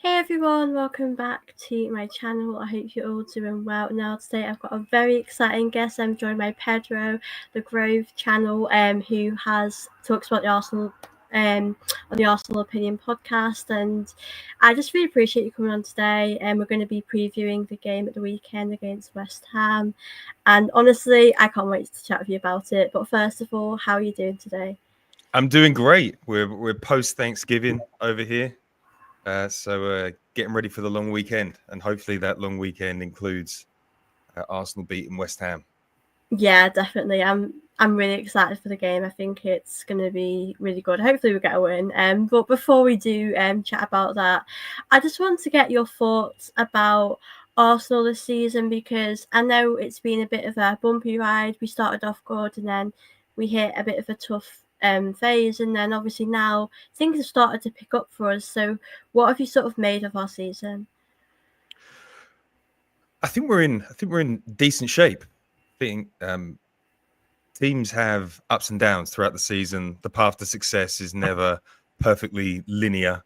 Hey everyone, welcome back to my channel. I hope you're all doing well. Now today I've got a very exciting guest. I'm joined by Pedro, the Grove channel, who talks about the Arsenal on the Arsenal Opinion podcast, and I just really appreciate you coming on today. And we're going to be previewing the game at the weekend against West Ham, and honestly, I can't wait to chat with you about it. But first of all, how are you doing today? I'm doing great. We're post Thanksgiving over here, so getting ready for the long weekend, and hopefully that long weekend includes Arsenal beating West Ham. Yeah, definitely. I'm really excited for the game. I think it's going to be really good. Hopefully, we get a win. But before we do chat about that, I just want to get your thoughts about Arsenal this season because I know it's been a bit of a bumpy ride. We started off good, and then we hit a bit of a tough phase, and then obviously now things have started to pick up for us. So, what have you sort of made of our season? I think we're in decent shape. I think teams have ups and downs throughout the season. The path to success is never perfectly linear.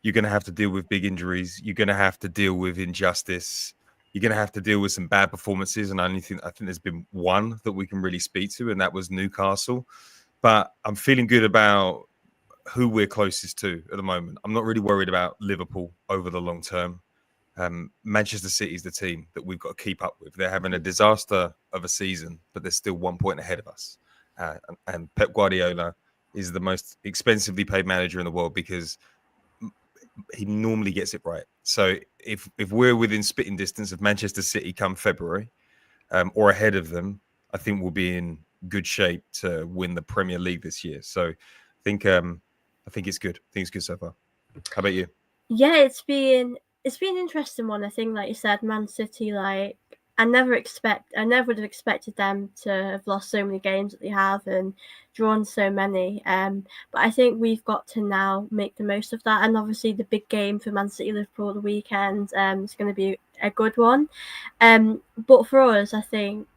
You're going to have to deal with big injuries. You're going to have to deal with injustice. You're going to have to deal with some bad performances. And I think there's been one that we can really speak to, and that was Newcastle. But I'm feeling good about who we're closest to at the moment. I'm not really worried about Liverpool over the long term. Manchester City is the team that we've got to keep up with. They're having a disaster of a season, but they're still 1 point ahead of us. And Pep Guardiola is the most expensively paid manager in the world because he normally gets it right. So if we're within spitting distance of Manchester City come February, or ahead of them, I think we'll be in good shape to win the Premier League this year. So I think it's good. I think it's good so far. How about you? Yeah, it's been an interesting one. I think, like you said, Man City. Like I never would have expected them to have lost so many games that they have and drawn so many. But I think we've got to now make the most of that. And obviously, the big game for Man City Liverpool the weekend is going to be a good one. But for us, I think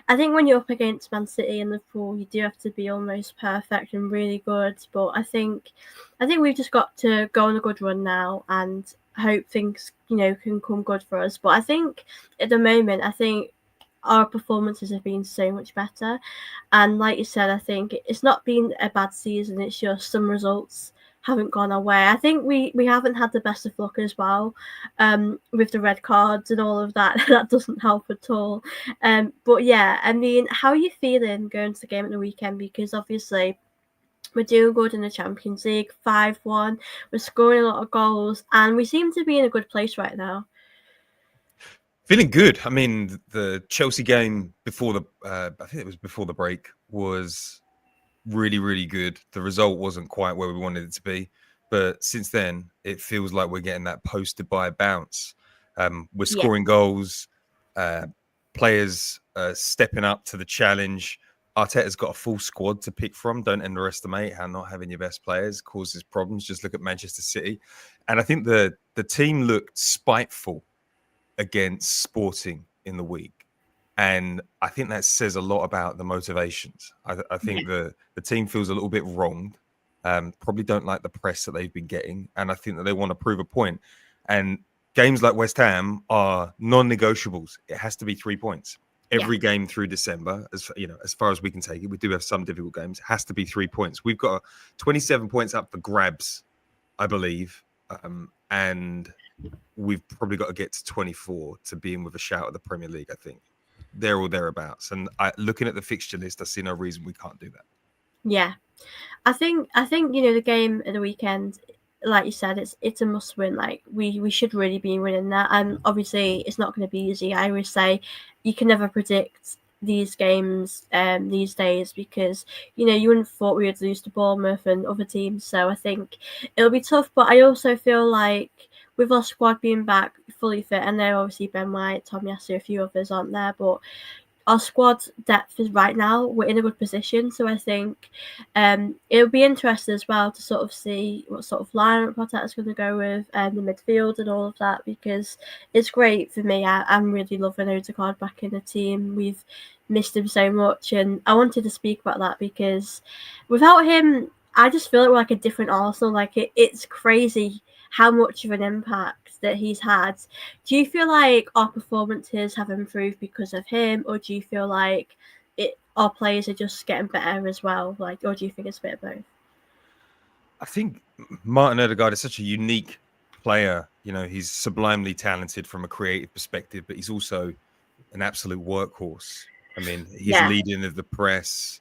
when you're up against Man City and Liverpool, you do have to be almost perfect and really good. But I think we've just got to go on a good run now and hope things can come good for us. But I think at the moment, I think our performances have been so much better. And like you said, I think it's not been a bad season. It's just some results haven't gone our way. I think we haven't had the best of luck as well, with the red cards and all of that. That doesn't help at all. But yeah, I mean, how are you feeling going to the game at the weekend? Because obviously we're doing good in the Champions League, 5-1. We're scoring a lot of goals, and we seem to be in a good place right now. Feeling good. I mean, the Chelsea game before I think it was before the break, was really, really good. The result wasn't quite where we wanted it to be, but since then, it feels like we're getting that post-Dubai bounce. We're Yeah. scoring goals. Uh, Players stepping up to the challenge. Arteta's got a full squad to pick from. Don't underestimate how not having your best players causes problems. Just look at Manchester City, and I think the team looked spiteful against Sporting in the week. And I think that says a lot about the motivations. I think the team feels a little bit wronged. Probably don't like the press that they've been getting, and I think that they want to prove a point. And games like West Ham are non-negotiables. It has to be 3 points Yeah. every game through December. As far as we can take it, we do have some difficult games. It has to be 3 points. We've got 27 points up for grabs, I believe, and we've probably got to get to 24 to be in with a shout at the Premier League, I think. There or thereabouts. And looking at the fixture list, I see no reason we can't do that. Yeah. I think the game at the weekend, like you said, it's a must win. Like we should really be winning that, and obviously it's not going to be easy. I always say you can never predict these games these days because you wouldn't have thought we would lose to Bournemouth and other teams. So I think it'll be tough, but I also feel like with our squad being back fully fit, and there obviously Ben White, Tomiyasu, a few others aren't there, but our squad depth is right now we're in a good position. So I think it'll be interesting as well to sort of see what sort of lineup Arteta's going to go with the midfield and all of that because it's great for me. I'm really loving Odegaard back in the team. We've missed him so much, and I wanted to speak about that because without him, I just feel like we're like a different Arsenal. Like it's crazy how much of an impact that he's had. Do you feel like our performances have improved because of him, or do you feel like our players are just getting better as well? Like, or do you think it's a bit of both? I think Martin Odegaard is such a unique player. He's sublimely talented from a creative perspective, but he's also an absolute workhorse. I mean, he's leading the press.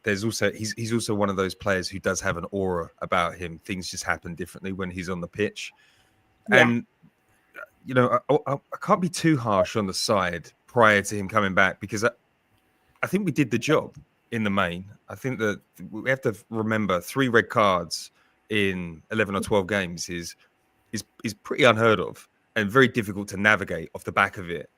There's also he's also one of those players who does have an aura about him. Things just happen differently when he's on the pitch, and I can't be too harsh on the side prior to him coming back, because I think we did the job in the main. I think that we have to remember 3 red cards in 11 or 12 games is pretty unheard of and very difficult to navigate off the back of it.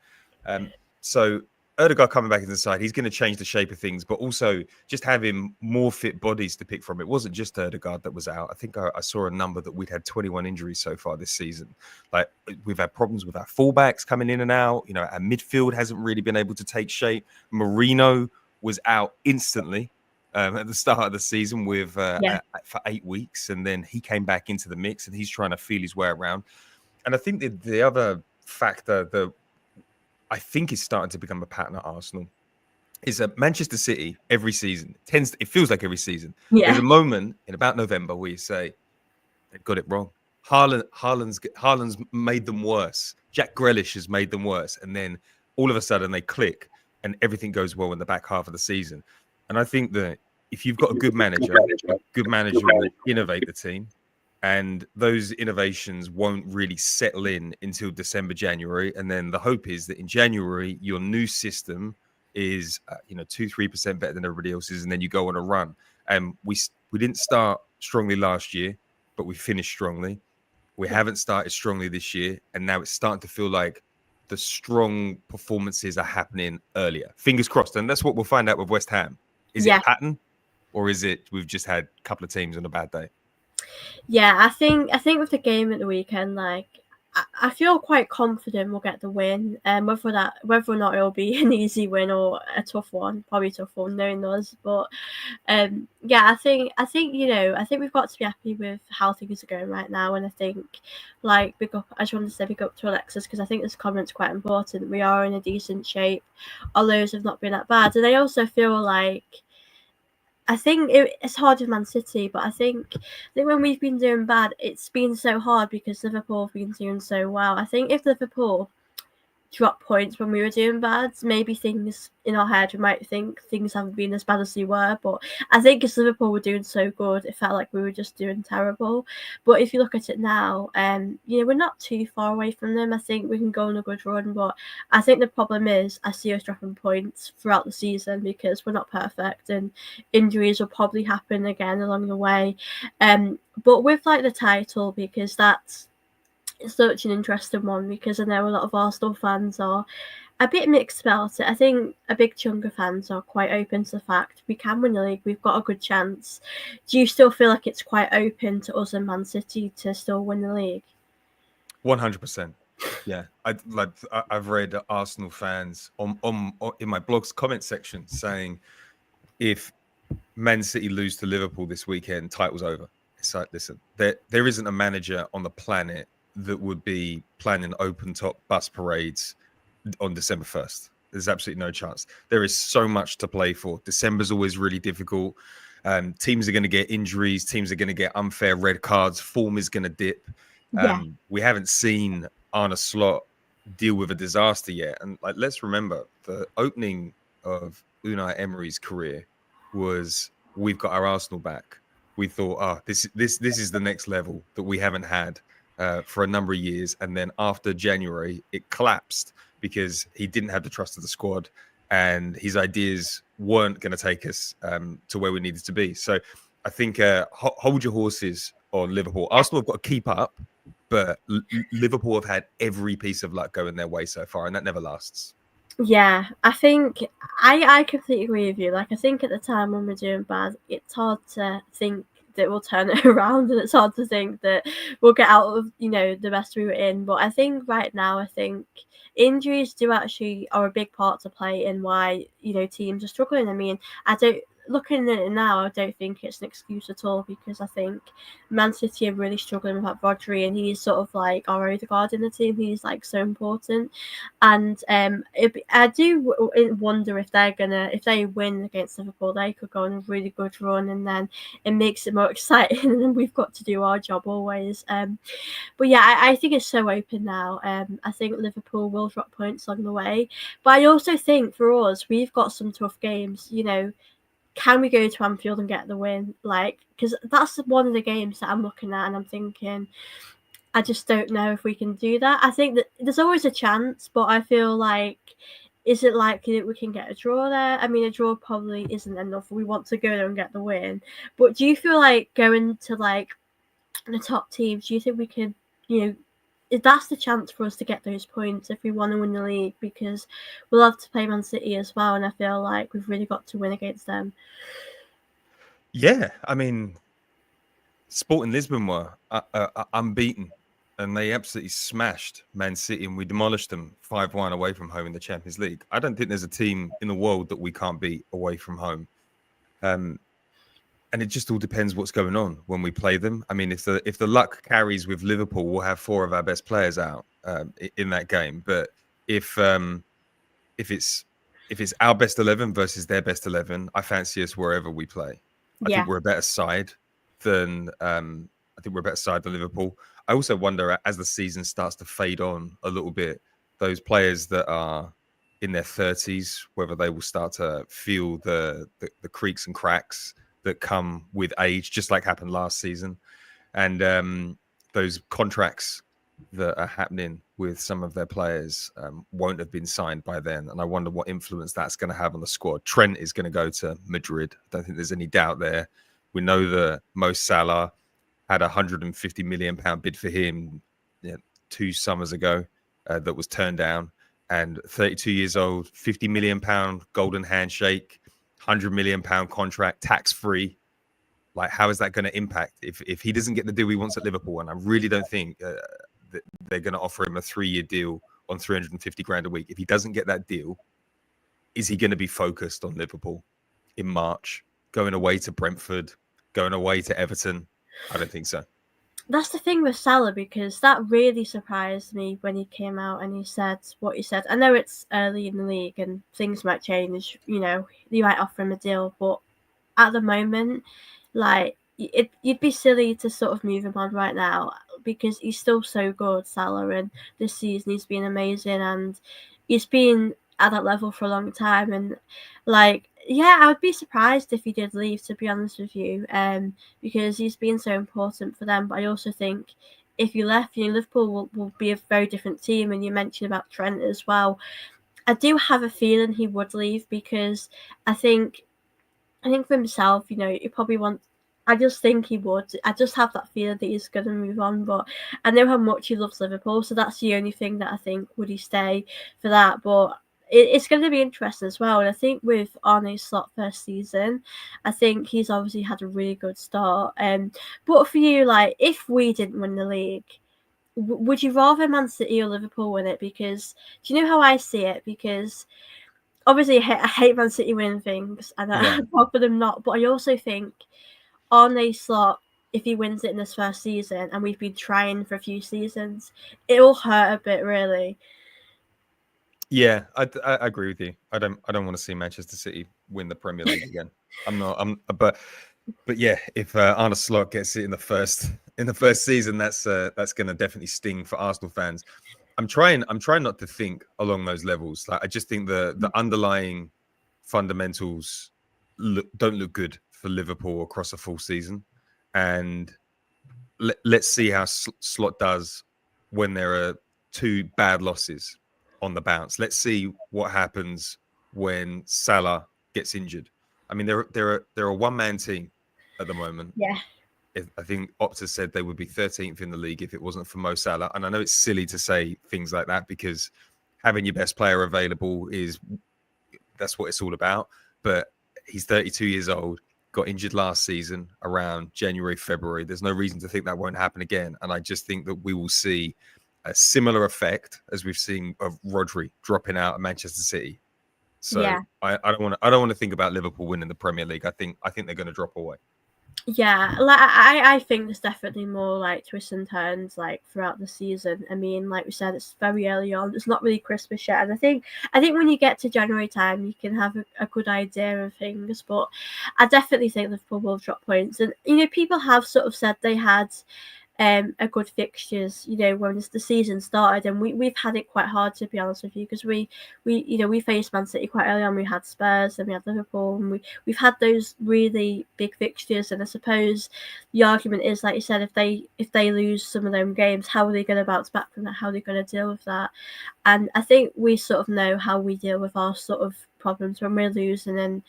So Odegaard coming back into the side, he's going to change the shape of things, but also just having more fit bodies to pick from. It wasn't just Odegaard that was out. I think I saw a number that we'd had 21 injuries so far this season. Like, we've had problems with our fullbacks coming in and out. Our midfield hasn't really been able to take shape. Marino was out instantly at the start of the season for 8 weeks, and then he came back into the mix, and he's trying to feel his way around. And I think the other factor that I think is starting to become a pattern at Arsenal is that Manchester City every season it feels like every season. There's a moment in about November where you say they've got it wrong. Haaland's made them worse. Jack Grealish has made them worse, and then all of a sudden they click, and everything goes well in the back half of the season. And I think that if you've got a good manager will innovate the team. And those innovations won't really settle in until December, January. And then the hope is that in January, your new system is, 2-3% better than everybody else's. And then you go on a run. And we didn't start strongly last year, but we finished strongly. We haven't started strongly this year. And now it's starting to feel like the strong performances are happening earlier. Fingers crossed. And that's what we'll find out with West Ham. Is it a pattern, or is it we've just had a couple of teams on a bad day? Yeah, I think with the game at the weekend, like, I feel quite confident we'll get the win. Whether or not it'll be an easy win or a tough one, probably a tough one, knowing us. But I think I think we've got to be happy with how things are going right now. And I think, like, I just want to say big up to Alexis, because I think this comment's quite important. We are in a decent shape. Our lows have not been that bad, and I also feel like, I think it's hard with Man City, but I think when we've been doing bad, it's been so hard because Liverpool have been doing so well. I think if Liverpool drop points when we were doing bad, maybe things in our head, we might think things haven't been as bad as they were. But I think as Liverpool were doing so good, it felt like we were just doing terrible. But if you look at it now, we're not too far away from them. I think we can go on a good run, but I think the problem is I see us dropping points throughout the season because we're not perfect, and injuries will probably happen again along the way. But with, like, the title, because that's such an interesting one, because I know a lot of Arsenal fans are a bit mixed about it. I think a big chunk of fans are quite open to the fact we can win the league, we've got a good chance. Do you still feel like it's quite open to us and Man City to still win the league? 100%. Yeah, I've read Arsenal fans on in my blog's comment section saying if Man City lose to Liverpool this weekend, title's over. It's like, listen, there isn't a manager on the planet that would be planning open top bus parades on December 1st. There's absolutely no chance. There is so much to play for. December's always really difficult. Teams are going to get injuries. Teams are going to get unfair red cards. Form is going to dip. We haven't seen Arne Slot deal with a disaster yet. And, like, let's remember the opening of Unai Emery's career was, we've got our Arsenal back. We thought, this is the next level that we haven't had for a number of years. And then after January, it collapsed because he didn't have the trust of the squad and his ideas weren't going to take us to where we needed to be. So I think hold your horses on Liverpool. Arsenal have got to keep up, but Liverpool have had every piece of luck going their way so far, and that never lasts. Yeah, I think I completely agree with you. Like, I think at the time when we're doing bad, it's hard to think that we'll turn it around, and it's hard to think that we'll get out of, the mess we were in. But I think right now, I think injuries are a big part to play in why, teams are struggling. I mean, looking at it now, I don't think it's an excuse at all, because I think Man City are really struggling without Rodri, and he's sort of like our Odegaard in the team. He's like so important, and I do wonder if if they win against Liverpool, they could go on a really good run, and then it makes it more exciting, and then we've got to do our job always. But yeah, I think it's so open now. I think Liverpool will drop points along the way, but I also think for us, we've got some tough games. You know, can we go to Anfield and get the win? Like, because that's one of the games that I'm looking at, and I'm thinking, I just don't know if we can do that. I think that there's always a chance, but I feel like, is it likely that we can get a draw there? I mean, a draw probably isn't enough. We want to go there and get the win. But do you feel like going to like the top teams, do you think we could, that's the chance for us to get those points if we want to win the league, because we'll have to play Man City as well, and I feel like we've really got to win against them. Yeah, I mean, Sporting Lisbon were unbeaten, and they absolutely smashed Man City, and we demolished them 5-1 away from home in the Champions League. I don't think there's a team in the world that we can't beat away from home. And it just all depends what's going on when we play them. I mean, if the luck carries with Liverpool, we'll have 4 of our best players out in that game. But if it's our best 11 versus their best 11, I fancy us wherever we play. I think we're a better side than Liverpool. I also wonder, as the season starts to fade on a little bit, those players that are in their 30s, whether they will start to feel the creaks and cracks that come with age, just like happened last season. And those contracts that are happening with some of their players won't have been signed by then. And I wonder what influence that's going to have on the squad. Trent is going to go to Madrid. I don't think there's any doubt there. We know that Mo Salah had a £150 million bid for him 2 summers ago that was turned down. And 32 years old, £50 million golden handshake, £100 million contract, tax-free. Like, how is that going to impact if he doesn't get the deal he wants at Liverpool? And I really don't think that they're going to offer him a 3-year deal on 350 grand a week. If he doesn't get that deal, is he going to be focused on Liverpool in March, going away to Brentford, going away to Everton? I don't think so. That's the thing with Salah, because that really surprised me when he came out and he said what he said. I know it's early in the league and things might change, you might offer him a deal, but at the moment, like, you'd be silly to sort of move him on right now, because he's still so good, Salah, and this season he's been amazing, and he's been at that level for a long time. And like, yeah, I would be surprised if he did leave, to be honest with you, because he's been so important for them. But I also think if he left, Liverpool will be a very different team. And you mentioned about Trent as well. I do have a feeling he would leave, because I think for himself, he probably wants. I just think he would. I just have that feeling that he's going to move on. But I know how much he loves Liverpool, so that's the only thing that I think, would he stay for that. But it's going to be interesting as well. And I think with Arne Slot first season, I think he's obviously had a really good start. But for you, like, if we didn't win the league, would you rather Man City or Liverpool win it? Because do you know how I see it? Because obviously I hate Man City winning things, and I'd rather them not. But I also think Arne Slot, if he wins it in this first season, and we've been trying for a few seasons, it'll hurt a bit, really. Yeah, I agree with you. I don't want to see Manchester City win the Premier League again. But yeah, if Arne Slot gets it in the first season, that's going to definitely sting for Arsenal fans. I'm trying not to think along those levels. Like, I just think the underlying fundamentals don't look good for Liverpool across a full season, and let's see how Slot does when there are 2 bad losses on the bounce. Let's see what happens when Salah gets injured. I mean, they're a one-man team at the moment. Yeah. I think Opta said they would be 13th in the league if it wasn't for Mo Salah. And I know it's silly to say things like that, because having your best player available that's what it's all about. But he's 32 years old, got injured last season around January, February. There's no reason to think that won't happen again. And I just think that we will see a similar effect as we've seen of Rodri dropping out of Manchester City So Yeah. I don't want to think about Liverpool winning the Premier League. I think they're going to drop away. Yeah, like I think there's definitely more like twists and turns like throughout the season. I mean, like we said, it's very early on. It's not really Christmas yet, and I think when you get to January time, you can have a good idea of things. But I definitely think Liverpool will drop points, and people have sort of said they had a good fixtures, when the season started, and we've had it quite hard, to be honest with you, because we faced Man City quite early on. We had Spurs and we had Liverpool, and we've had those really big fixtures. And I suppose the argument is, like you said, if they lose some of them games, how are they going to bounce back from that? How are they going to deal with that? And I think we sort of know how we deal with our sort of problems when we're losing. And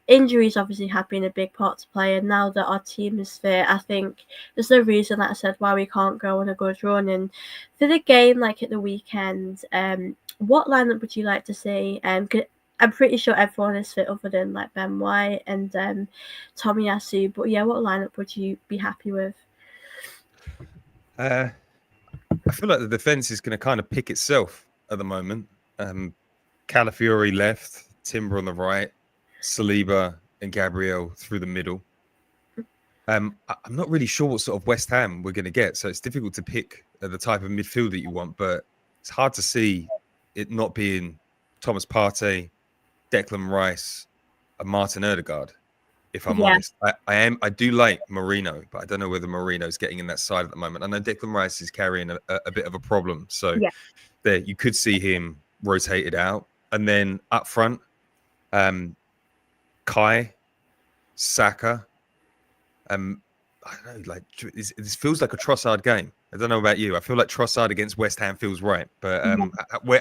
injuries obviously have been a big part to play, and now that our team is fit, I think there's no reason, like I said, why we can't go on a good run. And for the game, like at the weekend, what lineup would you like to see? I'm pretty sure everyone is fit other than like Ben White and Tomiyasu, but yeah, what lineup would you be happy with? I feel like the defense is going to kind of pick itself at the moment. Calafiori left, Timber on the right, Saliba and Gabriel through the middle. I'm not really sure what sort of West Ham we're going to get, so it's difficult to pick the type of midfield that you want, but it's hard to see it not being Thomas Partey, Declan Rice, and Martin Odegaard, if I'm honest. I do like Marino, but I don't know whether Marino's getting in that side at the moment. I know Declan Rice is carrying a bit of a problem, so there you could see him rotated out. And then up front, Kai, Saka. I don't know, like this feels like a Trossard game. I don't know about you. I feel like Trossard against West Ham feels right. But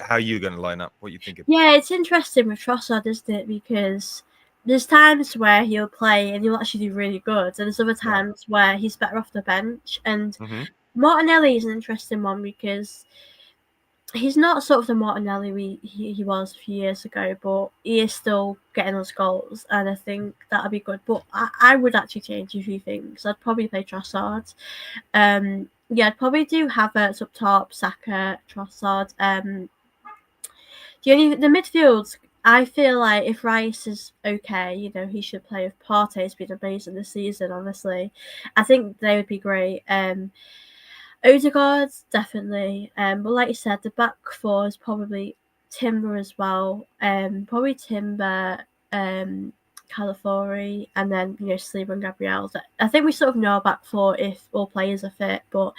how are you going to line up? What are you thinking? Yeah, it's interesting with Trossard, isn't it? Because there's times where he'll play and he'll actually do really good, and there's other times where he's better off the bench. And Martinelli is an interesting one because he's not sort of the Martinelli he was a few years ago, but he is still getting us goals, and I think that'll be good. But I would actually change a few things. I'd probably play Trossard. I'd probably do Havertz up top, Saka, Trossard. The midfield, I feel like if Rice is okay, he should play. If Partey's been amazing this season, honestly, I think they would be great. Odegaard, definitely. But like you said, the back four is probably Timber as well. Probably Timber, Calafiori, and then Saliba and Gabriel. I think we sort of know back four if all players are fit. But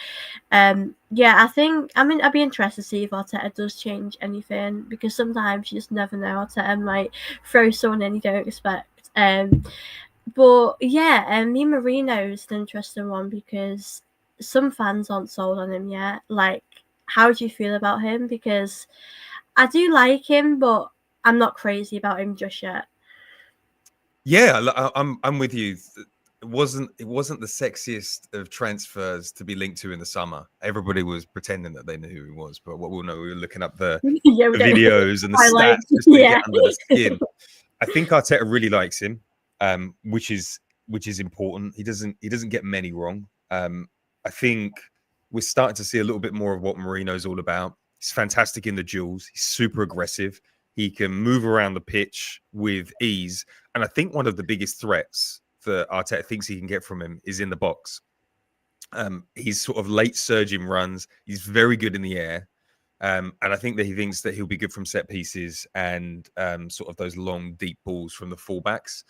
I'd be interested to see if Arteta does change anything, because sometimes you just never know. Arteta might throw someone in you don't expect. But yeah, me Marino is an interesting one because some fans aren't sold on him yet. Like, how do you feel about him? Because I do like him, but I'm not crazy about him just yet. Yeah, I'm with you. It wasn't the sexiest of transfers to be linked to in the summer. Everybody was pretending that they knew who he was, but what we'll know, we were looking up the videos and the stats just to get under the skin. I think Arteta really likes him, which is important. He doesn't get many wrong. I think we're starting to see a little bit more of what Marino's all about. He's fantastic in the duels. He's super aggressive. He can move around the pitch with ease. And I think one of the biggest threats that Arteta thinks he can get from him is in the box. He's sort of late surging runs. He's very good in the air. And I think that he thinks that he'll be good from set pieces and sort of those long, deep balls from the fullbacks.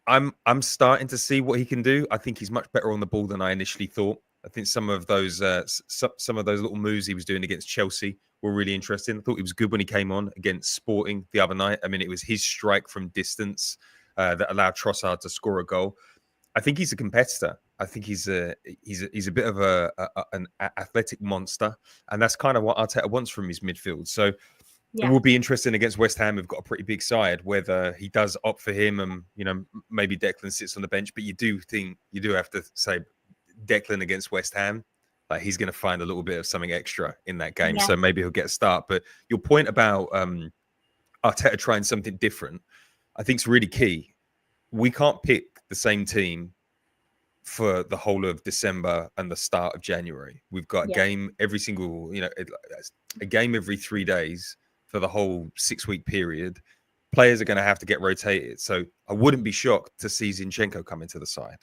I'm starting to see what he can do. I think he's much better on the ball than I initially thought. I think some of those little moves he was doing against Chelsea were really interesting. I thought he was good when he came on against Sporting the other night. I mean, it was his strike from distance that allowed Trossard to score a goal. I think he's a competitor. I think he's a bit of an athletic monster, and that's kind of what Arteta wants from his midfield. So it will be interesting against West Ham. We've got a pretty big side, whether he does opt for him and maybe Declan sits on the bench. But you do have to say Declan against West Ham, like he's going to find a little bit of something extra in that game. So maybe he'll get a start. But your point about Arteta trying something different, I think is really key. We can't pick the same team for the whole of December and the start of January. We've got a game every single, a game every 3 days for the whole 6-week period, players are going to have to get rotated. So I wouldn't be shocked to see Zinchenko come into the side.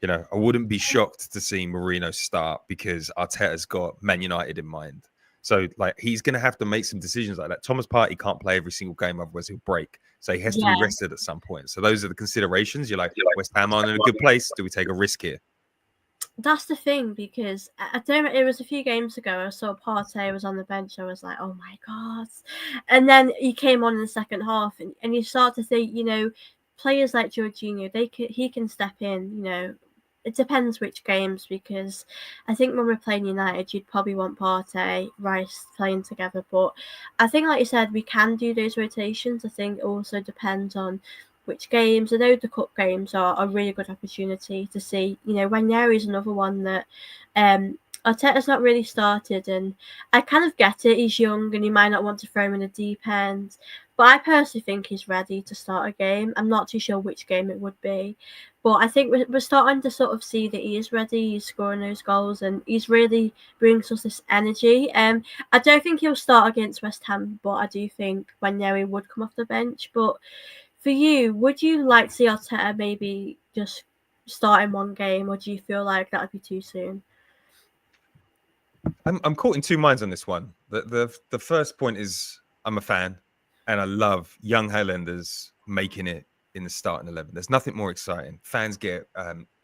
I wouldn't be shocked to see Mourinho start because Arteta's got Man United in mind. So, he's going to have to make some decisions like that. Thomas Partey can't play every single game, otherwise he'll break. So he has to be rested at some point. So those are the considerations. You're like, West Ham aren't in a good place. Do we take a risk here? That's the thing, because I don't. It was a few games ago. I saw Partey was on the bench. I was like, "Oh my god!" And then he came on in the second half, and you start to think, players like Jorginho, he can step in. It depends which games, because I think when we're playing United, you'd probably want Partey, Rice playing together. But I think, like you said, we can do those rotations. I think it also depends on which games. I know the cup games are a really good opportunity to see. Ranieri is another one that Arteta's not really started, and I kind of get it. He's young and he might not want to throw him in the deep end, but I personally think he's ready to start a game. I'm not too sure which game it would be, but I think we're starting to sort of see that he is ready. He's scoring those goals and he's really brings us this energy. I don't think he'll start against West Ham, but I do think Ranieri would come off the bench. But for you, would you like to see Arteta maybe just start in one game, or do you feel like that would be too soon? I'm caught in two minds on this one. The first point is I'm a fan, and I love young Highlanders making it in the starting 11. There's nothing more exciting. Fans get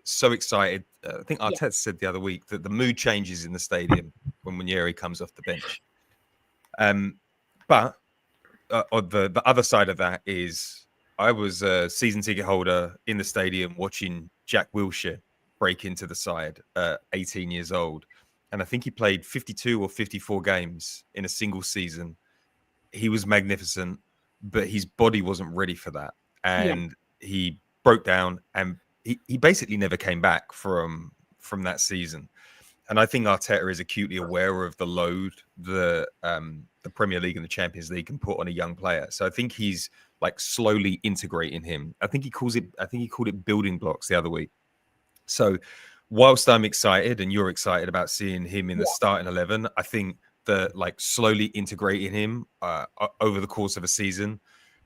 so excited. I think Arteta said the other week that the mood changes in the stadium when Ranieri comes off the bench. But the other side of that is I was a season ticket holder in the stadium watching Jack Wilshere break into the side at 18 years old. And I think he played 52 or 54 games in a single season. He was magnificent, but his body wasn't ready for that. And he broke down, and he basically never came back from that season. And I think Arteta is acutely aware of the load the Premier League and the Champions League can put on a young player. So I think he's slowly integrating him. I think he called it building blocks the other week. So whilst I'm excited and you're excited about seeing him in the starting 11, I think that slowly integrating him over the course of a season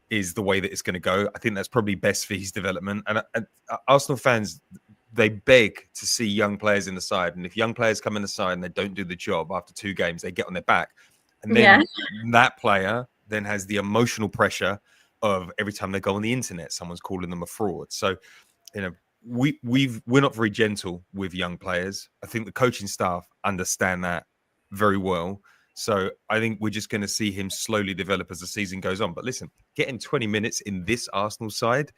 is the way that it's going to go. I think that's probably best for his development. And Arsenal fans, they beg to see young players in the side. And if young players come in the side and they don't do the job after 2 games, they get on their back. And then that player then has the emotional pressure of every time they go on the internet, someone's calling them a fraud. So, we're not very gentle with young players. I think the coaching staff understand that very well. So I think we're just going to see him slowly develop as the season goes on. But listen, getting 20 minutes in this Arsenal side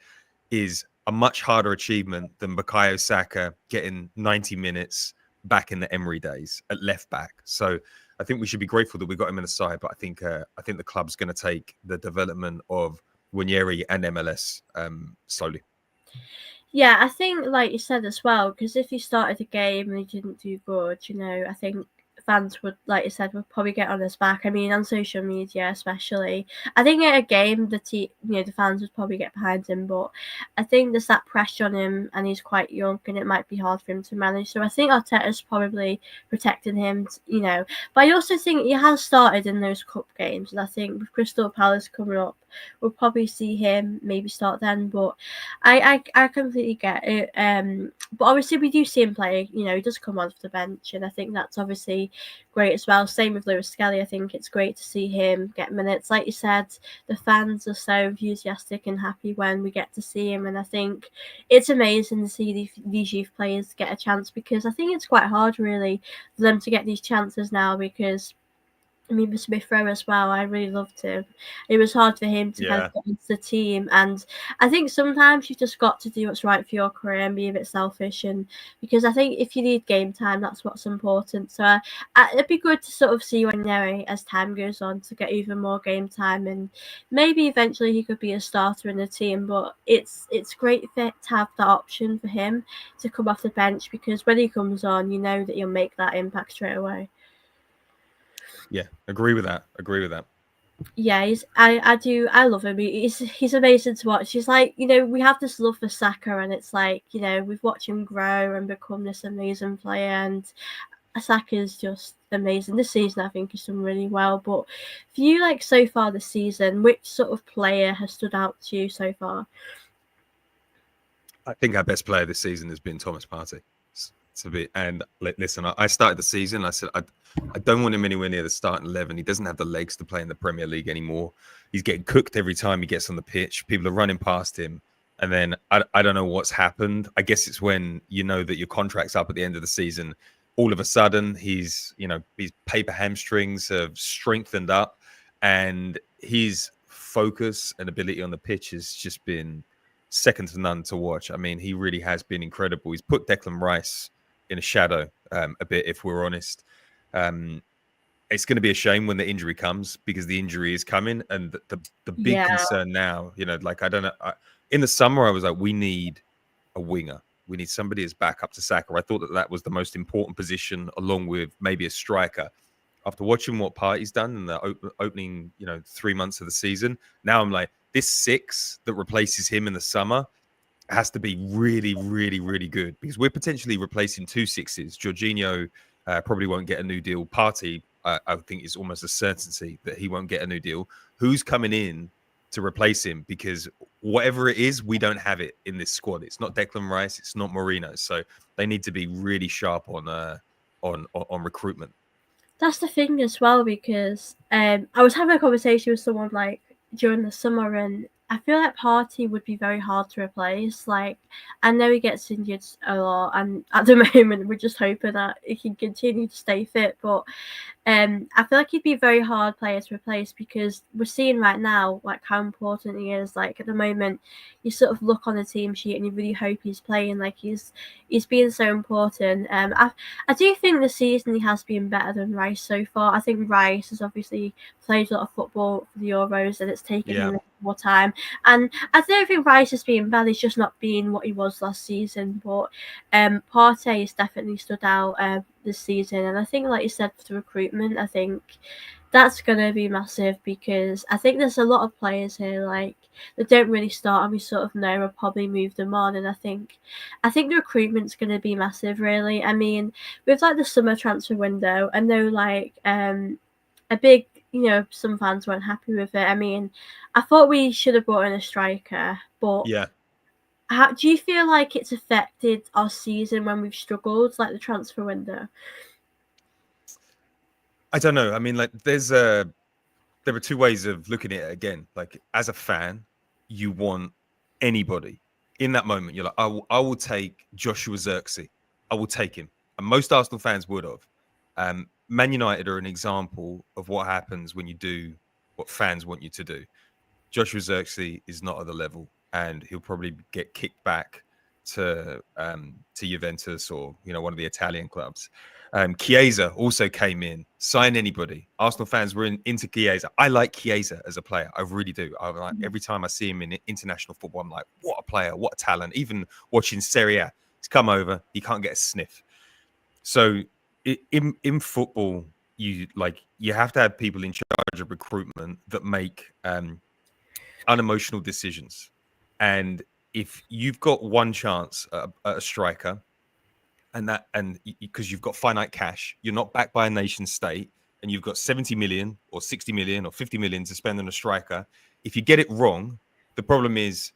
is a much harder achievement than Bukayo Saka getting 90 minutes back in the Emery days at left back. So I think we should be grateful that we got him in the side. But I think the club's going to take the development of Ranieri and MLS slowly. Yeah, I think, like you said as well, because if he started a game and he didn't do good, I think fans would, like you said, would probably get on his back. I mean, on social media especially. I think at a game, the fans would probably get behind him, but I think there's that pressure on him, and he's quite young, and it might be hard for him to manage. So I think Arteta's probably protecting him, But I also think he has started in those cup games, and I think with Crystal Palace coming up, we'll probably see him maybe start then. But I completely get it. But obviously we do see him play. He does come off the bench, and I think that's obviously great as well. Same with Lewis Skelly. I think it's great to see him get minutes. Like you said, the fans are so enthusiastic and happy when we get to see him, and I think it's amazing to see these youth players get a chance, because I think it's quite hard really for them to get these chances now, because Smith Rowe as well, I really loved him. It was hard for him to kind of get into the team, and I think sometimes you've just got to do what's right for your career and be a bit selfish, and because I think if you need game time, that's what's important. So it'd be good to sort of see Ranieri as time goes on to get even more game time, and maybe eventually he could be a starter in the team. But it's great to have that option for him to come off the bench, because when he comes on, that he'll make that impact straight away. Yeah, agree with that. Yeah, I love him. He's amazing to watch. He's like, we have this love for Saka, and it's like, we've watched him grow and become this amazing player. And Saka's just amazing. This season, I think, he's done really well. But for you, like, so far this season, which sort of player has stood out to you so far? I think our best player this season has been Thomas Partey. It's a bit, and listen, I started the season. I said I don't want him anywhere near the starting 11. He doesn't have the legs to play in the Premier League anymore. He's getting cooked every time he gets on the pitch. People are running past him, and then I don't know what's happened. I guess it's when you know that your contract's up at the end of the season. All of a sudden, his paper hamstrings have strengthened up, and his focus and ability on the pitch has just been second to none to watch. I mean, he really has been incredible. He's put Declan Rice in a shadow a bit, if we're honest. It's going to be a shame when the injury comes, because the injury is coming, and the big concern now, like, I don't know. In the summer, I was like, we need a winger. We need somebody as backup to Saka. I thought that was the most important position, along with maybe a striker. After watching what Partey's done in the opening, 3 months of the season, now I'm like, this 6 that replaces him in the summer has to be really, really, really good, because we're potentially replacing 2 6s. Jorginho probably won't get a new deal. Partey, I think, is almost a certainty that he won't get a new deal. Who's coming in to replace him? Because whatever it is, we don't have it in this squad. It's not Declan Rice. It's not Mourinho. So they need to be really sharp on recruitment. That's the thing as well, because I was having a conversation with someone like during the summer, and I feel like Partey would be very hard to replace. Like, I know he gets injured a lot, and at the moment we're just hoping that he can continue to stay fit. But I feel like he'd be a very hard player to replace, because we're seeing right now like how important he is. Like, at the moment, you sort of look on the team sheet and you really hope he's playing. Like, he's being so important. I do think the season he has been better than Rice so far. I think Rice has obviously played a lot of football for the Euros, and it's taken him more time. And I don't think Rice has been bad. He's just not been what he was last season. But Partey has definitely stood out this season. And I think, like you said, for the recruitment, I think that's going to be massive, because I think there's a lot of players here like that don't really start, and we sort of know we'll probably move them on. And I think the recruitment's going to be massive, really. I mean, with like the summer transfer window, I know like a big, some fans weren't happy with it. I mean, I thought we should have brought in a striker, but yeah. How do you feel like it's affected our season when we've struggled, like the transfer window? I don't know. I mean, like, there are 2 ways of looking at it. Again, like, as a fan, you want anybody in that moment. You're like, I will take Joshua Zirkzee. I will take him. And most Arsenal fans would have. Man United are an example of what happens when you do what fans want you to do. Joshua Zirkzee is not at the level, and he'll probably get kicked back to Juventus or one of the Italian clubs. Chiesa also came in. Sign anybody. Arsenal fans were into Chiesa. I like Chiesa as a player. I really do. Every time I see him in international football, I'm like, what a player, what a talent. Even watching Serie A, he's come over. He can't get a sniff. So in football, you have to have people in charge of recruitment that make unemotional decisions. And if you've got one chance at a striker, and because you've got finite cash, you're not backed by a nation state, and you've got 70 million or 60 million or 50 million to spend on a striker, if you get it wrong, the problem is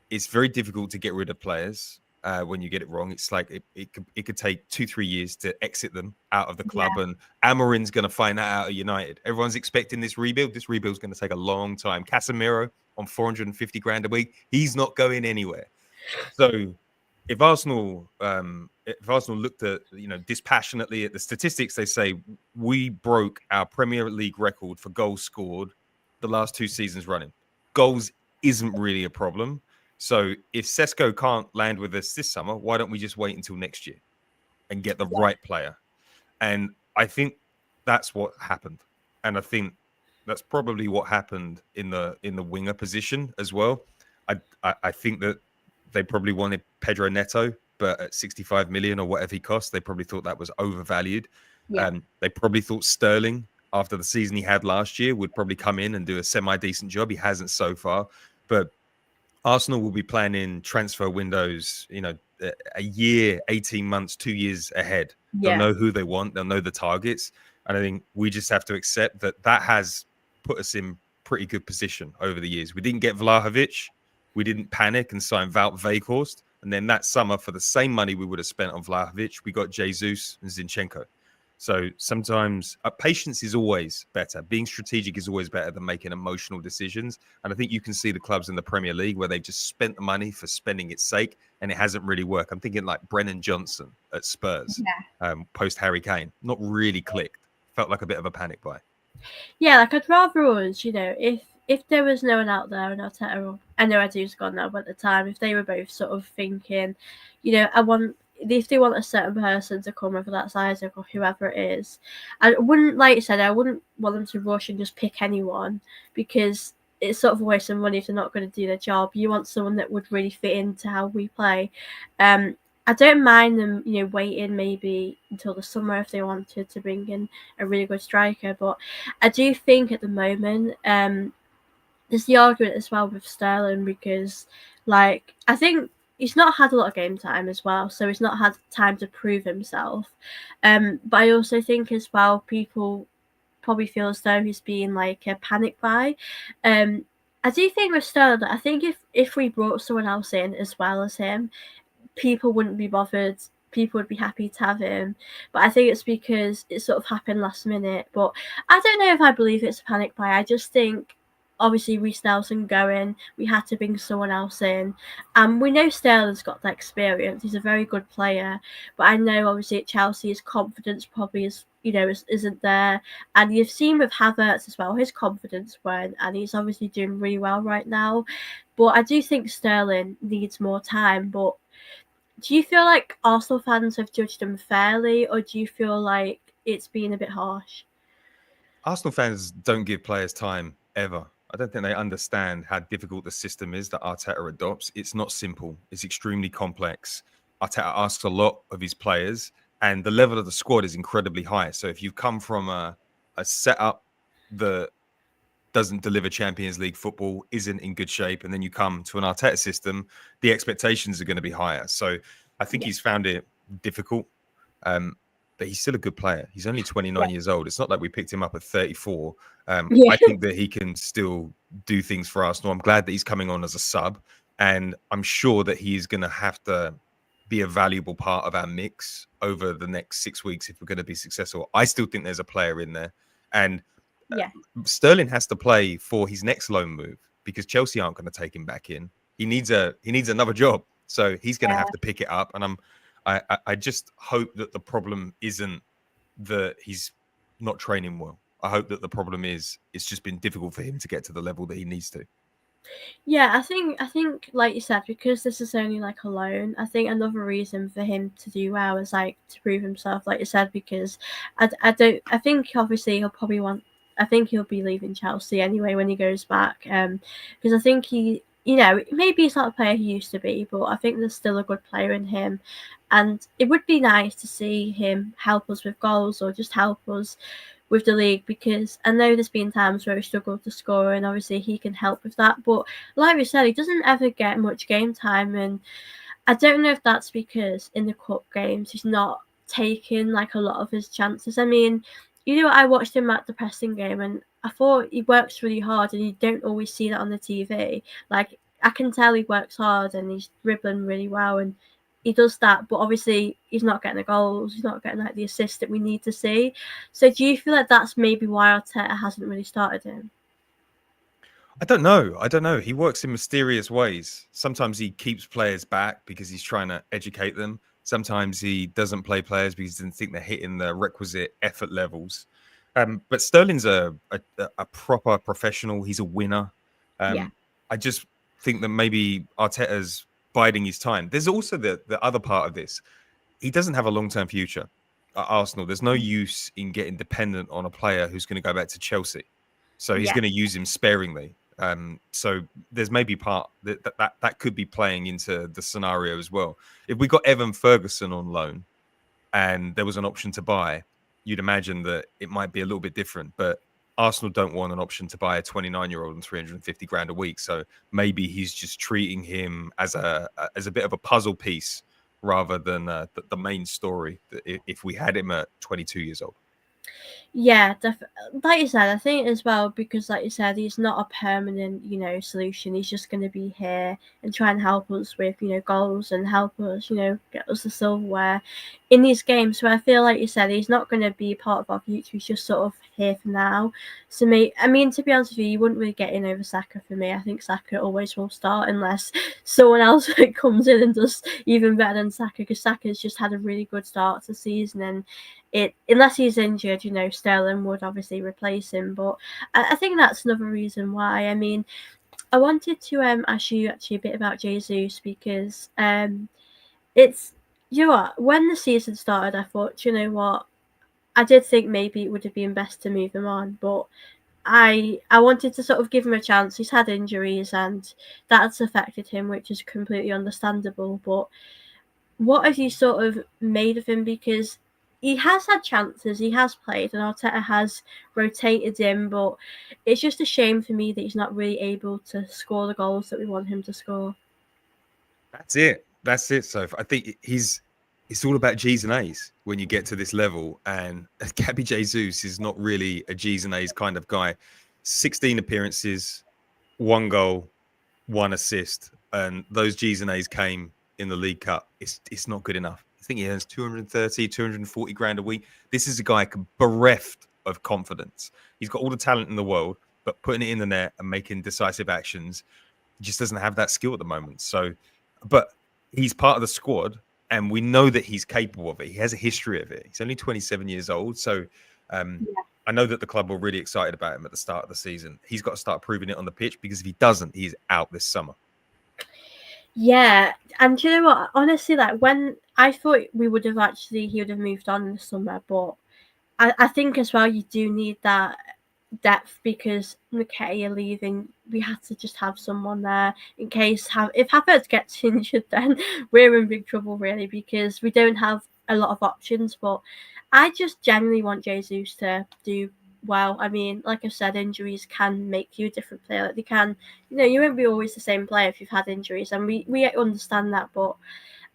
it's very difficult to get rid of players when you get it wrong. It's like it could take 2-3 years to exit them out of the club. Yeah. And Amorim's going to find that out at United. Everyone's expecting this rebuild. This rebuild's going to take a long time. Casemiro on 450 grand a week, he's not going anywhere. So if Arsenal looked at, dispassionately at the statistics, they say we broke our Premier League record for goals scored the last 2 seasons running. Goals isn't really a problem. So if Sesko can't land with us this summer, why don't we just wait until next year and get the right player? And I think that's what happened. And I think that's probably what happened in the winger position as well. I think that they probably wanted Pedro Neto, but at 65 million or whatever he cost, they probably thought that was overvalued. Yeah. They probably thought Sterling, after the season he had last year, would probably come in and do a semi-decent job. He hasn't so far. But Arsenal will be planning transfer windows, a year, 18 months, 2 years ahead. They'll know who they want. They'll know the targets. And I think we just have to accept that has put us in pretty good position over the years. We didn't get Vlahovic. We didn't panic and sign Wout Weghorst. And then that summer, for the same money we would have spent on Vlahovic, we got Jesus and Zinchenko. So sometimes patience is always better. Being strategic is always better than making emotional decisions. And I think you can see the clubs in the Premier League where they've just spent the money for spending its sake and it hasn't really worked. I'm thinking like Brennan Johnson at Spurs, post Harry Kane, not really clicked. Felt like a bit of a panic buy. Yeah, like I'd rather us, if there was no one out there and Arteta, I know Edu's gone now, but at the time, if they were both sort of thinking, if they want a certain person to come, whether that's Isaac or whoever it is, I wouldn't, like you said, I wouldn't want them to rush and just pick anyone because it's sort of a waste of money if they're not going to do their job. You want someone that would really fit into how we play. I don't mind them, waiting maybe until the summer if they wanted to bring in a really good striker. But I do think at the moment, there's the argument as well with Sterling because, I think he's not had a lot of game time as well, so he's not had time to prove himself. But I also think as well, people probably feel as though he's being like a panic buy. I do think with Sterling, I think if we brought someone else in as well as him, people wouldn't be bothered. People would be happy to have him. But I think it's because it sort of happened last minute. But I don't know if I believe it's a panic buy. I just think, obviously, Reece Nelson going, we had to bring someone else in. We know Sterling's got that experience. He's a very good player. But I know, obviously, at Chelsea, his confidence probably isn't there. And you've seen with Havertz as well, his confidence went. And he's obviously doing really well right now. But I do think Sterling needs more time. But do you feel like Arsenal fans have judged him fairly, or do you feel like it's been a bit harsh? Arsenal fans don't give players time ever. I don't think they understand how difficult the system is that Arteta adopts. It's not simple. It's extremely complex. Arteta asks a lot of his players, and the level of the squad is incredibly high. So if you come from a setup that doesn't deliver Champions League football, isn't in good shape, and then you come to an Arteta system, the expectations are going to be higher. So I think he's found it difficult, but he's still a good player. He's only 29 years old. It's not like we picked him up at 34. I think that he can still do things for Arsenal. I'm glad that he's coming on as a sub, and I'm sure that he's going to have to be a valuable part of our mix over the next 6 weeks if we're going to be successful. I still think there's a player in there, and Sterling has to play for his next loan move because Chelsea aren't going to take him back in. He needs another job, so he's going to have to pick it up. And I just hope that the problem isn't that he's not training well. I hope that the problem is it's just been difficult for him to get to the level that he needs to. Yeah, I think like you said, because this is only like a loan, I think another reason for him to do well is like to prove himself, like you said, because I think obviously I think he'll be leaving Chelsea anyway when he goes back. Because I think maybe he's not a player he used to be, but I think there's still a good player in him. And it would be nice to see him help us with goals or just help us with the league, because I know there's been times where he struggled to score and obviously he can help with that. But like we said, he doesn't ever get much game time. And I don't know if that's because in the cup games he's not taking like a lot of his chances. I mean, I watched him at the Preston game and I thought he works really hard and you don't always see that on the TV. Like, I can tell he works hard and he's dribbling really well and he does that, but obviously he's not getting the goals, he's not getting like the assists that we need to see. So do you feel like that's maybe why Arteta hasn't really started him? I don't know. He works in mysterious ways. Sometimes he keeps players back because he's trying to educate them. Sometimes he doesn't play players because he doesn't think they're hitting the requisite effort levels. But Sterling's a proper professional. He's a winner. I just think that maybe Arteta's biding his time. There's also the other part of this. He doesn't have a long-term future at Arsenal. There's no use in getting dependent on a player who's going to go back to Chelsea. So he's going to use him sparingly. So there's maybe part that could be playing into the scenario as well. If we got Evan Ferguson on loan and there was an option to buy, you'd imagine that it might be a little bit different. But Arsenal don't want an option to buy a 29-year-old on 350 grand a week. So maybe he's just treating him as a bit of a puzzle piece rather than the main story if we had him at 22 years old. Yeah, like you said, I think as well, because like you said, he's not a permanent, solution. He's just going to be here and try and help us with, goals and help us, get us the silverware in these games. So I feel like you said, he's not going to be part of our future. He's just sort of here for now. So I mean, to be honest with you wouldn't really get in over Saka for me. I think Saka always will start unless someone else comes in and does even better than Saka, because Saka's just had a really good start to the season, and unless he's injured, Sterling would obviously replace him. But I think that's another reason why. I mean, I wanted to ask you actually a bit about Jesus, because it's, what, when the season started, I thought, what, I did think maybe it would have been best to move him on, but I wanted to sort of give him a chance. He's had injuries and that's affected him, which is completely understandable. But what have you sort of made of him? Because he has had chances, he has played, and Arteta has rotated him, but it's just a shame for me that he's not really able to score the goals that we want him to score. That's it. So I think it's all about G's and A's when you get to this level. And Gabby Jesus is not really a G's and A's kind of guy. 16 appearances, 1 goal, 1 assist. And those G's and A's came in the League Cup. It's not good enough. I think he earns 230, 240 grand a week. This is a guy bereft of confidence. He's got all the talent in the world, but putting it in the net and making decisive actions, he just doesn't have that skill at the moment. So, but he's part of the squad, and we know that he's capable of it. He has a history of it. He's only 27 years old. So I know that the club were really excited about him at the start of the season. He's got to start proving it on the pitch, because if he doesn't, he's out this summer. Yeah, and you know what? Honestly, like, when I thought he would have moved on in the summer, but I think as well you do need that depth, because McKay are leaving. We have to just have someone there in case if Havertz gets injured, then we're in big trouble, really, because we don't have a lot of options. But I just genuinely want Jesus to do well. I mean, like I said, injuries can make you a different player. Like, they can, you won't be always the same player if you've had injuries, and we understand that. But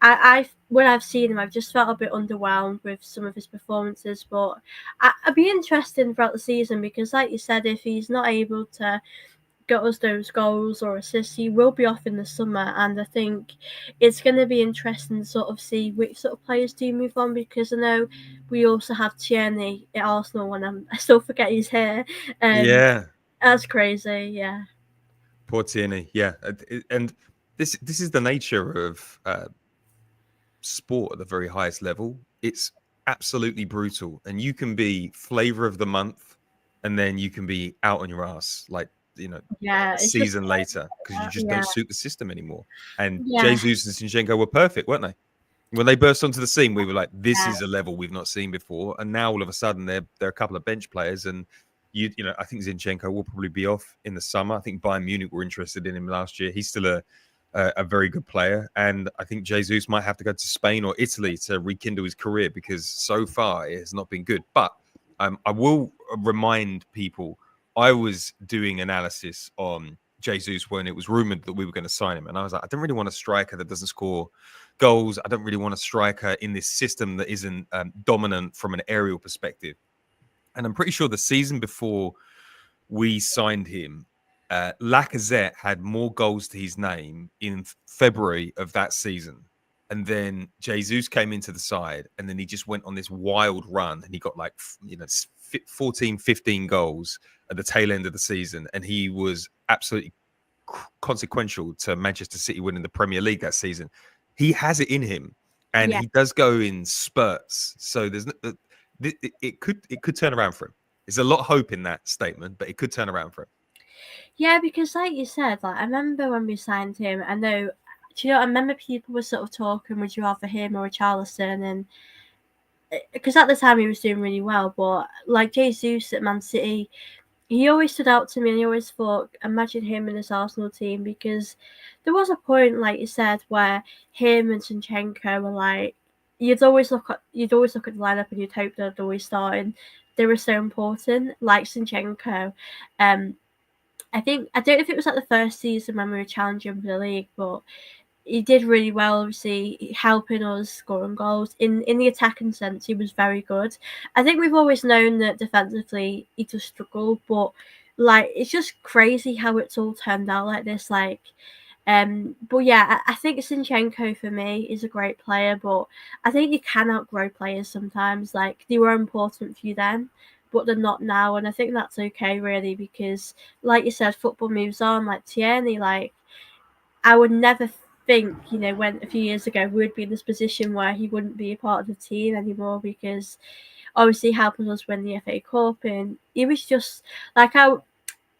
I when I've seen him, I've just felt a bit underwhelmed with some of his performances. But I'd be interested throughout the season, because, like you said, if he's not able to get us those goals or assists, he will be off in the summer. And I think it's going to be interesting to sort of see which sort of players do move on, because I know we also have Tierney at Arsenal, and I still forget he's here. Yeah, That's crazy. Yeah. Poor Tierney. Yeah, and this is the nature of sport at the very highest level. It's absolutely brutal, and you can be flavor of the month, and then you can be out on your ass, like, Yeah, a it's just season later, because you just yeah. don't suit the system anymore. And Yeah. Jesus and Zinchenko were perfect, weren't they? When they burst onto the scene, we were like, this Yeah. is a level we've not seen before. And now all of a sudden they're a couple of bench players, and I think Zinchenko will probably be off in the summer. I think Bayern Munich were interested in him last year. He's still a very good player, and I think Jesus might have to go to Spain or Italy to rekindle his career, because so far it has not been good. But I will remind people, I was doing analysis on Jesus when it was rumored that we were going to sign him, and I was like, I don't really want a striker that doesn't score goals. I don't really want a striker in this system that isn't dominant from an aerial perspective. And I'm pretty sure the season before we signed him, Lacazette had more goals to his name in February of that season. And then Jesus came into the side, and then he just went on this wild run, and he got like 14, 15 goals at the tail end of the season. And he was absolutely consequential to Manchester City winning the Premier League that season. He has it in him, and Yeah. he does go in spurts. So it could turn around for him. There's a lot of hope in that statement, but it could turn around for him. Yeah, because like you said, like, I remember when we signed him, I know, I remember people were sort of talking, would you rather him or Richarlison? And because at the time he was doing really well, but like Jesus at Man City, he always stood out to me, and he always thought, imagine him in this Arsenal team, because there was a point, like you said, where him and Zinchenko were like, you'd always look at the lineup and you'd hope they'd always start, and they were so important. Like Zinchenko, I don't know if it was like the first season when we were challenging for the league, but he did really well, obviously helping us scoring goals. In the attacking sense, he was very good. I think we've always known that defensively he does struggle, but like it's just crazy how it's all turned out like this. Like, but yeah, I think Zinchenko for me is a great player, but I think you can outgrow players sometimes. Like they were important for you then, but they're not now, and I think that's okay really because, like you said, football moves on. Like Tierney, like I would never think, when a few years ago we would be in this position where he wouldn't be a part of the team anymore because obviously helping us win the FA Cup, and he was just like I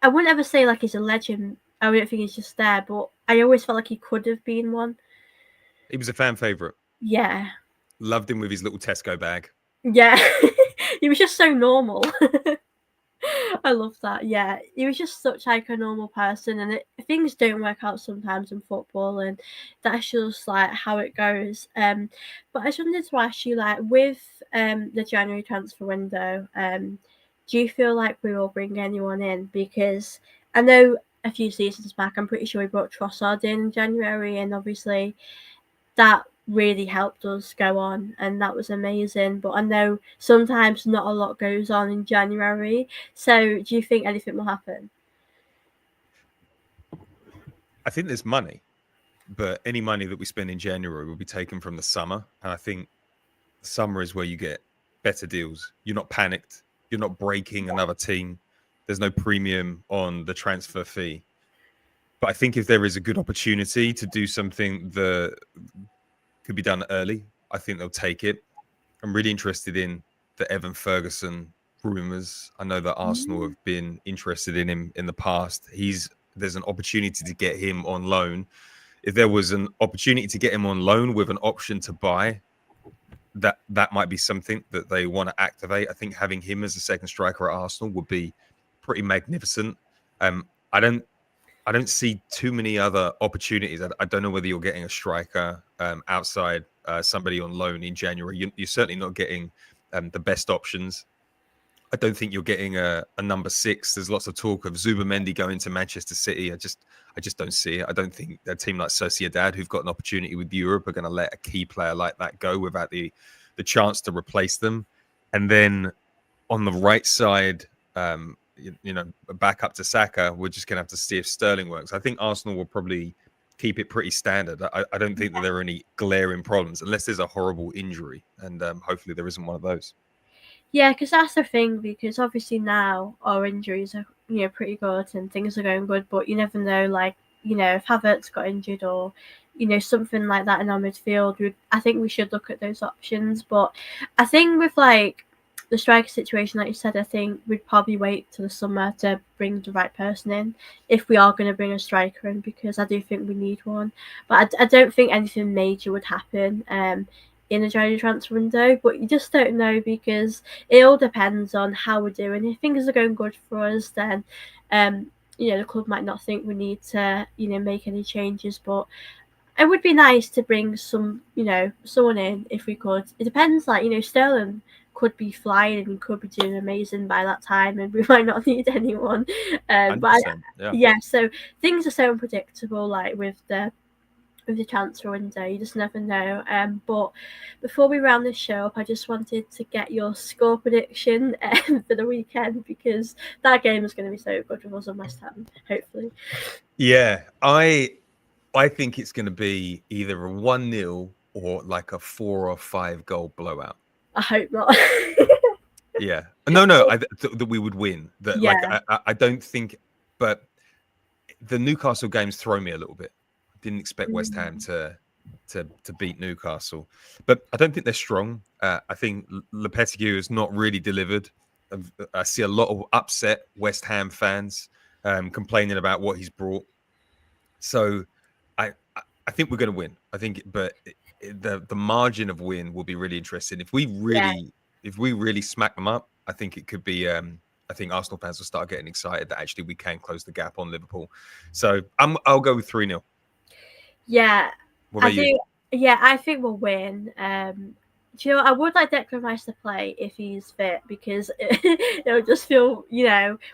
wouldn't ever say like he's a legend. I don't think he's just there, but I always felt like he could have been one. He was a fan favorite. Yeah. Loved him with his little Tesco bag. Yeah. He was just so normal. I love that. Yeah, he was just such like a normal person, and things don't work out sometimes in football, and that's just like how it goes. But I just wanted to ask you, like, with the January transfer window, do you feel like we will bring anyone in? Because I know a few seasons back, I'm pretty sure we brought Trossard in January, and obviously that really helped us go on, and that was amazing. But I know sometimes not a lot goes on in January. So do you think anything will happen? I think there's money, but any money that we spend in January will be taken from the summer. And I think the summer is where you get better deals. You're not panicked. You're not breaking another team. There's no premium on the transfer fee. But I think if there is a good opportunity to do something that could be done early, I think they'll take it. I'm really interested in the Evan Ferguson rumours. I know that Arsenal have been interested in him in the past. There's an opportunity to get him on loan. If there was an opportunity to get him on loan with an option to buy, that might be something that they want to activate. I think having him as a second striker at Arsenal would be pretty magnificent. I don't see too many other opportunities. I don't know whether you're getting a striker outside somebody on loan in January. You're certainly not getting the best options. I don't think you're getting a number 6. There's lots of talk of Zubimendi going to Manchester City. I just don't see it. I don't think a team like Sociedad, who've got an opportunity with Europe, are going to let a key player like that go without the chance to replace them. And then on the right side, back up to Saka, we're just going to have to see if Sterling works. I think Arsenal will probably keep it pretty standard. I don't think that there are any glaring problems unless there's a horrible injury, and hopefully there isn't one of those. Yeah, because that's the thing. Because obviously now our injuries are pretty good and things are going good, but you never know. Like if Havertz got injured or something like that in our midfield, I think we should look at those options. But I think with like the striker situation, like you said, I think we'd probably wait till the summer to bring the right person in if we are going to bring a striker in, because I do think we need one. But I don't think anything major would happen in the January transfer window. But you just don't know because it all depends on how we're doing. If things are going good for us, then the club might not think we need to make any changes. But it would be nice to bring someone in if we could. It depends, like, Sterling could be flying and could be doing amazing by that time, and we might not need anyone. But so things are so unpredictable, like with the transfer window. You just never know. But before we round this show up, I just wanted to get your score prediction for the weekend, because that game is going to be so good with us on West Ham, hopefully. Yeah, I think it's going to be either a 1-0 or like a 4 or 5 goal blowout. I hope not. Yeah. No, that we would win. That I don't think, but the Newcastle games throw me a little bit. I didn't expect West Ham to beat Newcastle, but I don't think they're strong. I think Lopetegui has not really delivered. I see a lot of upset West Ham fans complaining about what he's brought. So I think we're going to win. I think, but the margin of win will be really interesting. If we really smack them up, I think it could be. I think Arsenal fans will start getting excited that actually we can close the gap on Liverpool. So I'll go with 3-0. Yeah, what about you? I think we'll win. Do you know, I would like Declan Rice to play if he's fit, because it'll just feel,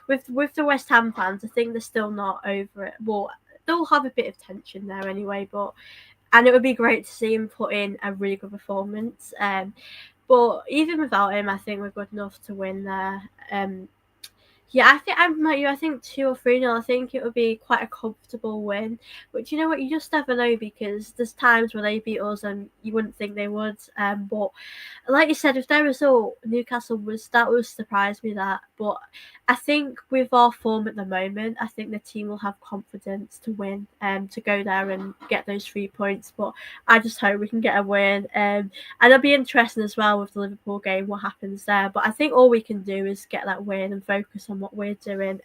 with the West Ham fans, I think they're still not over it. Well, they'll have a bit of tension there anyway, but and it would be great to see him put in a really good performance. But even without him, I think we're good enough to win there. Yeah, I think I'm like you. I think 2 or 3 nil. I think it would be quite a comfortable win. But you know what? You just never know, because there's times where they beat us and you wouldn't think they would. But like you said, if their result Newcastle was, that would surprise me. That, but I think with our form at the moment, I think the team will have confidence to win, to go there and get those 3 points. But I just hope we can get a win. And it'll be interesting as well with the Liverpool game, what happens there. But I think all we can do is get that win and focus on what we're doing.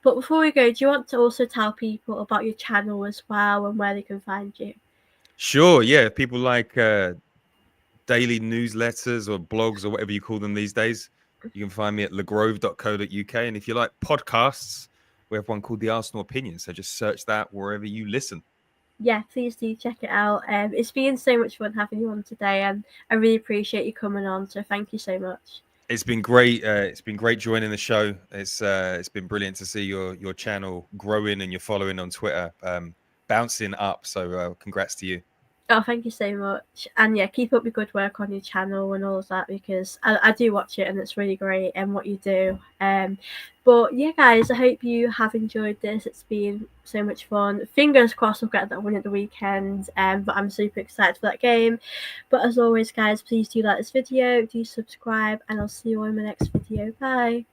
But before we go, do you want to also tell people about your channel as well and where they can find you? Sure, yeah. If people like daily newsletters or blogs or whatever you call them these days, you can find me at legrove.co.uk. And if you like podcasts, we have one called The Arsenal Opinion. So just search that wherever you listen. Yeah, please do check it out. It's been so much fun having you on today, and I really appreciate you coming on. So thank you so much. It's been great. It's been great joining the show. It's been brilliant to see your channel growing and your following on Twitter bouncing up. So congrats to you. Oh, thank you so much. And yeah, keep up your good work on your channel and all of that, because I do watch it and it's really great and what you do. But yeah, guys, I hope you have enjoyed this. It's been so much fun. Fingers crossed we'll get that win at the weekend. But I'm super excited for that game. But as always, guys, please do like this video, do subscribe, and I'll see you all in my next video. Bye.